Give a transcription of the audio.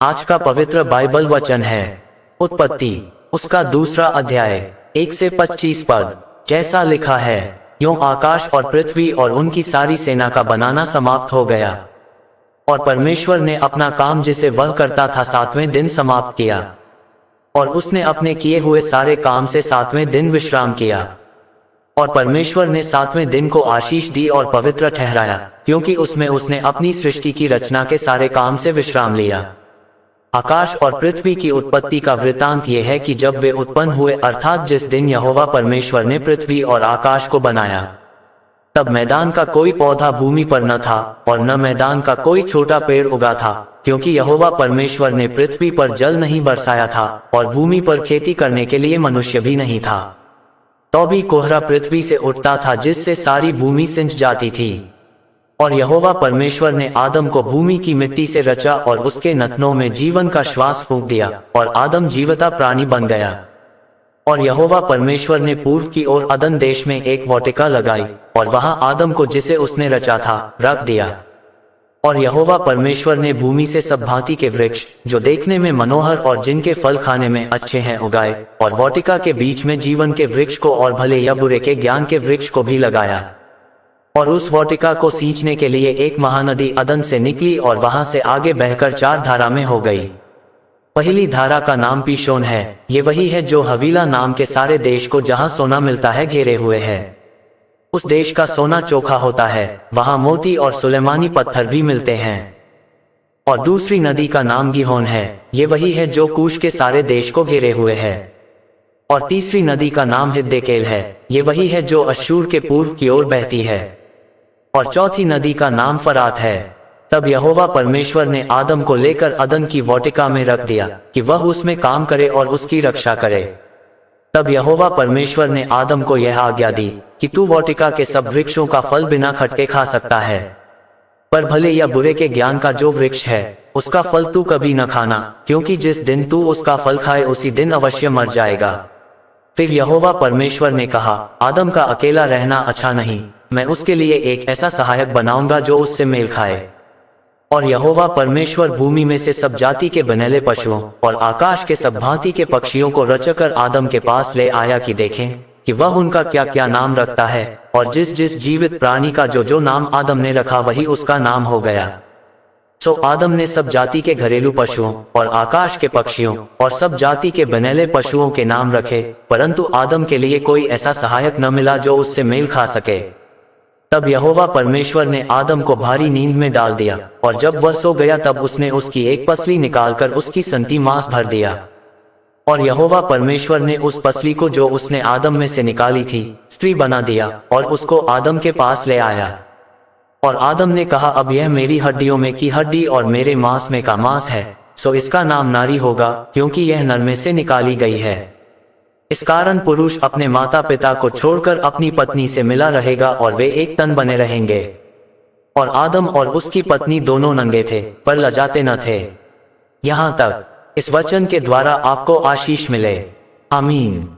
आज का पवित्र बाइबल वचन है उत्पत्ति उसका दूसरा अध्याय 1 से 25 पद। जैसा लिखा है, यूं आकाश और पृथ्वी और उनकी सारी सेना का बनाना समाप्त हो गया। और परमेश्वर ने अपना काम जिसे वह करता था 7वें दिन समाप्त किया। और उसने अपने किए हुए सारे काम से 7वें दिन विश्राम किया। और परमेश्वर ने 7वें दिन को आशीष दी और पवित्र ठहराया, क्योंकि उसमें उसने अपनी सृष्टि की रचना के सारे काम से विश्राम लिया। आकाश और पृथ्वी की उत्पत्ति का वृत्तांत यह है कि जब वे उत्पन्न हुए, अर्थात जिस दिन यहोवा परमेश्वर ने पृथ्वी और आकाश को बनाया, तब मैदान का कोई पौधा भूमि पर न था और न मैदान का कोई छोटा पेड़ उगा था, क्योंकि यहोवा परमेश्वर ने पृथ्वी पर जल नहीं बरसाया था और भूमि पर खेती करने के लिए मनुष्य भी नहीं था। तो भी कोहरा पृथ्वी से उठता था, जिससे सारी भूमि सिंच जाती थी। और यहोवा परमेश्वर ने आदम को भूमि की मिट्टी से रचा और उसके नथनों में जीवन का श्वास फूंक दिया और आदम जीवता प्राणी बन गया। और यहोवा परमेश्वर ने पूर्व की ओर अदन देश में एक वाटिका लगाई और वहां आदम को, जिसे उसने रचा था, रख दिया। और यहोवा परमेश्वर ने भूमि से सब भांति के वृक्ष, जो देखने में मनोहर और जिनके फल खाने में अच्छे हैं, उगाए, और वाटिका के बीच में जीवन के वृक्ष को और भले या बुरे के ज्ञान के वृक्ष को भी लगाया। और उस वाटिका को सींचने के लिए एक महानदी अदन से निकली और वहां से आगे बहकर 4 धारा में हो गई। पहली धारा का नाम पीशोन है। ये वही है जो हवीला नाम के सारे देश को, जहां सोना मिलता है, घेरे हुए है। उस देश का सोना चोखा होता है, वहां मोती और सुलेमानी पत्थर भी मिलते हैं। और दूसरी नदी का नाम गिहोन है। ये वही है जो कूश के सारे देश को घेरे हुए है। और तीसरी नदी का नाम हिद्देकेल है। ये वही है जो अश्शूर के पूर्व की ओर बहती है। और चौथी नदी का नाम फरात है। तब यहोवा परमेश्वर ने आदम को लेकर अदन की वाटिका में रख दिया कि वह उसमें काम करे और उसकी रक्षा करे। तब यहोवा परमेश्वर ने आदम को यह आज्ञा दी कि तू वाटिका के सब वृक्षों का फल बिना खटके खा सकता है, पर भले या बुरे के ज्ञान का जो वृक्ष है, उसका फल तू कभी न खाना, क्योंकि जिस दिन तू उसका फल खाए उसी दिन अवश्य मर जाएगा। फिर यहोवा परमेश्वर ने कहा, आदम का अकेला रहना अच्छा नहीं, मैं उसके लिए एक ऐसा सहायक बनाऊंगा जो उससे मेल खाए। और यहोवा परमेश्वर भूमि में से सब जाति के बनेले पशुओं और आकाश के सब भांति के पक्षियों को रचकर आदम के पास ले आया कि देखें कि वह उनका क्या क्या नाम रखता है। और जिस जिस जीवित प्राणी का जो जो नाम आदम ने रखा, वही उसका नाम हो गया। सो आदम ने सब जाति के घरेलू पशुओं और आकाश के पक्षियों और सब जाति के बनेले पशुओं के नाम रखे, परंतु आदम के लिए कोई ऐसा सहायक न मिला जो उससे मेल खा सके। तब यहोवा परमेश्वर ने आदम को भारी नींद में डाल दिया, और जब वह सो गया तब उसने उसकी एक पसली निकालकर उसकी संती मांस भर दिया। और यहोवा परमेश्वर ने उस पसली को, जो उसने आदम में से निकाली थी, स्त्री बना दिया और उसको आदम के पास ले आया। और आदम ने कहा, अब यह मेरी हड्डियों में की हड्डी और मेरे मांस में का मांस है, सो इसका नाम नारी होगा, क्योंकि यह नर में से निकाली गई है। इस कारण पुरुष अपने माता पिता को छोड़कर अपनी पत्नी से मिला रहेगा और वे एक तन बने रहेंगे। और आदम और उसकी पत्नी दोनों नंगे थे, पर लजाते न थे। यहाँ तक इस वचन के द्वारा आपको आशीष मिले। आमीन।